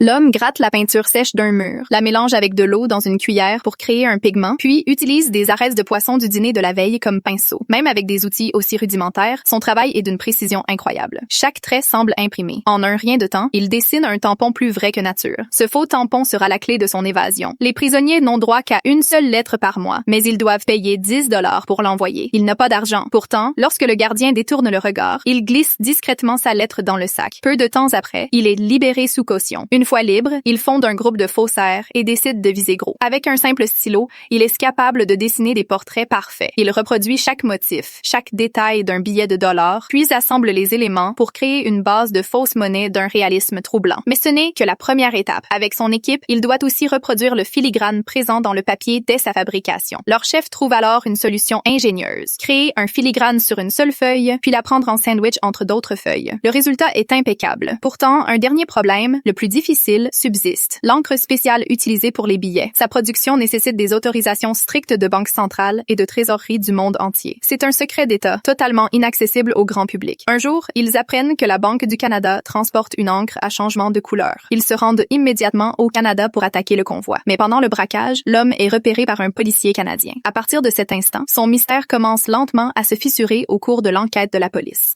L'homme gratte la peinture sèche d'un mur, la mélange avec de l'eau dans une cuillère pour créer un pigment, puis utilise des aresses de poisson du dîner de la veille comme pinceau. Même avec des outils aussi rudimentaires, son travail est d'une précision incroyable. Chaque trait semble imprimé. En un rien de temps, il dessine un tampon plus vrai que nature. Ce faux tampon sera la clé de son évasion. Les prisonniers n'ont droit qu'à une seule lettre par mois, mais ils doivent payer 10 $ pour l'envoyer. Il n'a pas d'argent. Pourtant, lorsque le gardien détourne le regard, il glisse discrètement sa lettre dans le sac. Peu de temps après, il est libéré sous caution. Une fois libre, il fonde un groupe de faussaires et décide de viser gros. Avec un simple stylo, il est capable de dessiner des portraits parfaits. Il reproduit chaque motif, chaque détail d'un billet de $, puis assemble les éléments pour créer une base de fausse monnaie d'un réalisme troublant. Mais ce n'est que la première étape. Avec son équipe, il doit aussi reproduire le filigrane présent dans le papier dès sa fabrication. Leur chef trouve alors une solution ingénieuse. Créer un filigrane sur une seule feuille, puis la prendre en sandwich entre d'autres feuilles. Le résultat est impeccable. Pourtant, un dernier problème, le plus difficile, subsiste. L'encre spéciale utilisée pour les billets. Sa production nécessite des autorisations strictes de banque centrale et de trésorerie du monde entier. C'est un secret d'État, totalement inaccessible au grand public. Un jour, ils apprennent que la Banque du Canada transporte une encre à changement de couleur. Ils se rendent immédiatement au Canada pour attaquer le convoi. Mais pendant le braquage, l'homme est repéré par un policier canadien. À partir de cet instant, son mystère commence lentement à se fissurer au cours de l'enquête de la police.